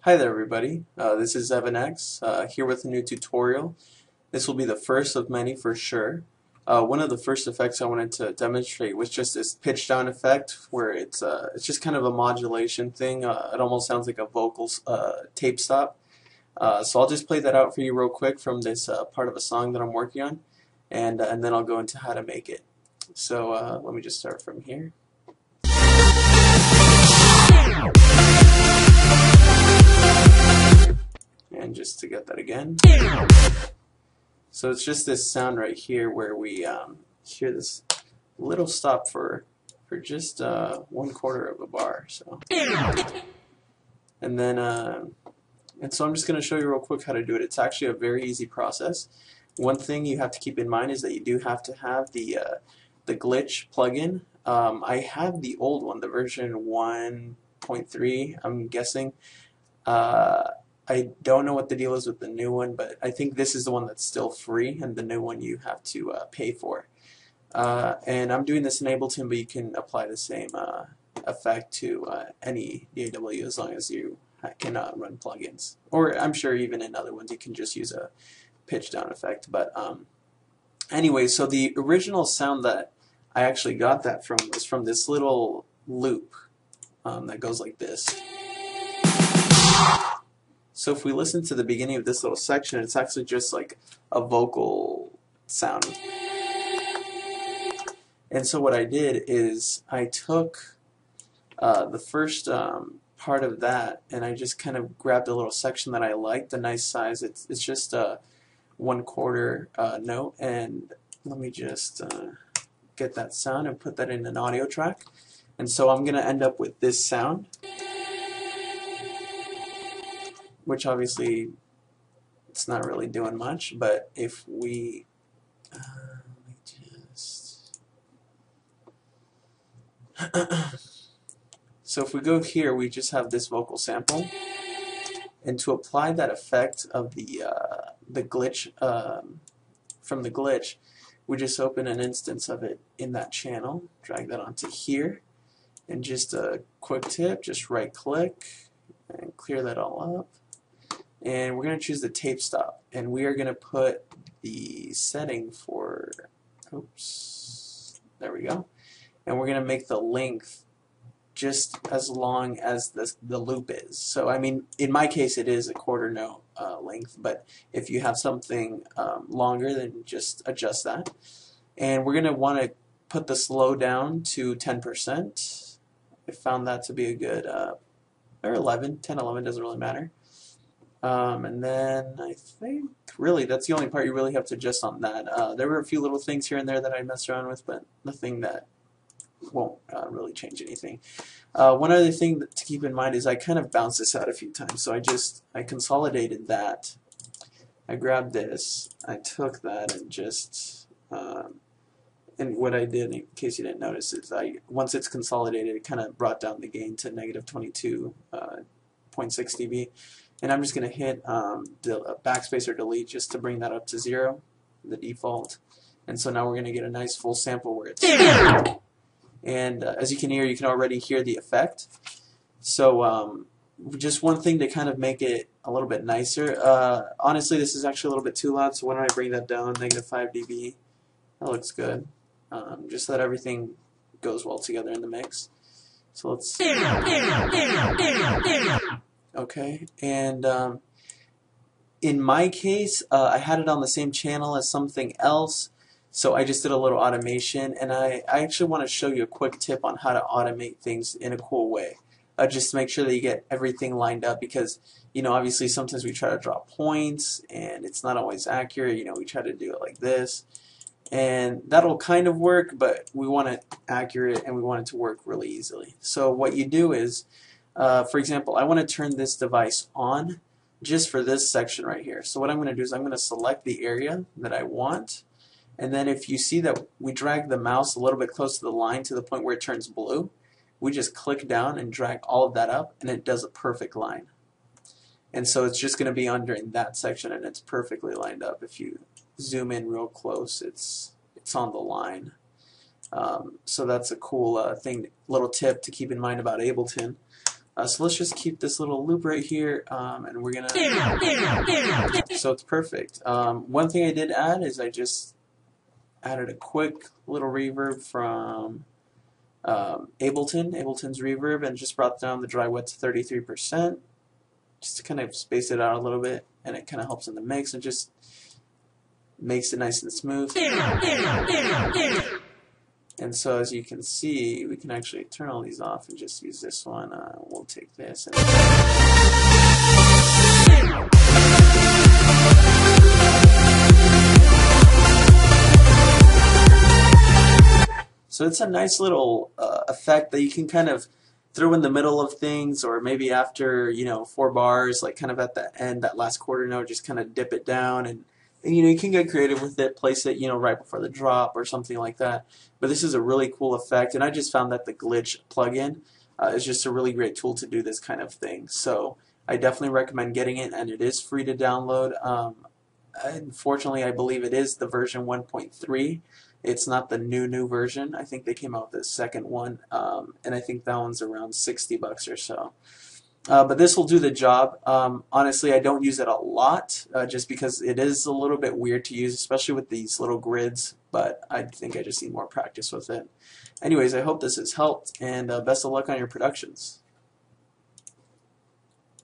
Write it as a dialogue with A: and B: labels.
A: Hi there everybody, this is ZevenX here with a new tutorial. This will be the first of many for sure. One of the first effects I wanted to demonstrate was just this pitch down effect where it's just kind of a modulation thing. It almost sounds like a vocal tape stop. So I'll just play that out for you real quick from this part of a song that I'm working on, and then I'll go into how to make it. So let me just start from here. And just to get that again. So it's just this sound right here where we hear this little stop for just 1/4 of a bar. So, and then and so I'm just going to show you real quick how to do it. It's actually a very easy process. One thing you have to keep in mind is that you do have to have the glitch plugin. I have the old one, the version 1.3. I'm guessing. I don't know what the deal is with the new one, but I think this is the one that's still free, and the new one you have to pay for. And I'm doing this in Ableton, but you can apply the same effect to any DAW as long as you can run plugins. Or I'm sure even in other ones you can just use a pitch down effect. But anyway, so the original sound that I actually got that from was from this little loop that goes like this. So if we listen to the beginning of this little section, it's actually just like a vocal sound. And so what I did is I took the first part of that, and I just kind of grabbed a little section that I liked, a nice size. It's just a 1/4 note, and let me just get that sound and put that in an audio track. And so I'm going to end up with this sound, which obviously it's not really doing much, but if we so if we go here, we just have this vocal sample, and to apply that effect of the glitch from the glitch, we just open an instance of it in that channel, drag that onto here, and just a quick tip, just right click and clear that all up. And we're going to choose the tape stop, and we are going to put the setting for, oops, there we go, and we're going to make the length just as long as the loop is. So I mean, in my case it is a 1/4 note length, but if you have something longer, then just adjust that. And we're going to want to put the slow down to 10%. I found that to be a good, or 11, 10, 11, doesn't really matter. And then I think really that's the only part you really have to adjust on that. There were a few little things here and there that I messed around with, but nothing that won't really change anything. One other thing to keep in mind is I kind of bounced this out a few times, so I consolidated that. I grabbed this, I took that, and just and what I did, in case you didn't notice, is once it's consolidated, it kind of brought down the gain to -22.6 dB. And I'm just going to hit backspace or delete just to bring that up to 0, the default. And so now we're going to get a nice full sample where it's and as you can hear, you can already hear the effect. So just one thing to kind of make it a little bit nicer. Honestly, this is actually a little bit too loud, so why don't I bring that down, -5 dB. That looks good. Just so that everything goes well together in the mix. So let's okay, and in my case, I had it on the same channel as something else, so I just did a little automation, and I actually want to show you a quick tip on how to automate things in a cool way, just to make sure that you get everything lined up, because you know, obviously sometimes we try to draw points and it's not always accurate. You know, we try to do it like this, and that'll kind of work, but we want it accurate and we want it to work really easily. So what you do is, for example, I want to turn this device on just for this section right here. So what I'm going to do is I'm going to select the area that I want, and then if you see that we drag the mouse a little bit close to the line to the point where it turns blue, we just click down and drag all of that up, and it does a perfect line. And so it's just going to be under in that section, and it's perfectly lined up. If you zoom in real close, it's on the line. So that's a cool little tip to keep in mind about Ableton. So let's just keep this little loop right here, and we're gonna. So it's perfect. One thing I did add is I just added a quick little reverb from Ableton's reverb, and just brought down the dry wet to 33%, just to kind of space it out a little bit, and it kind of helps in the mix and just makes it nice and smooth. And so as you can see, we can actually turn all these off and just use this one. We'll take this. So it's a nice little effect that you can kind of throw in the middle of things, or maybe after 4 bars, like kind of at the end, that last quarter note, just kind of dip it down, and you can get creative with it, place it right before the drop or something like that. But this is a really cool effect, and I just found that the glitch plugin is just a really great tool to do this kind of thing. So I definitely recommend getting it, and it is free to download. Unfortunately, I believe it is the version 1.3. It's not the new version. I think they came out with the second one, and I think that one's around $60 or so. But this will do the job. Honestly, I don't use it a lot, just because it is a little bit weird to use, especially with these little grids, but I think I just need more practice with it. Anyways, I hope this has helped, and best of luck on your productions.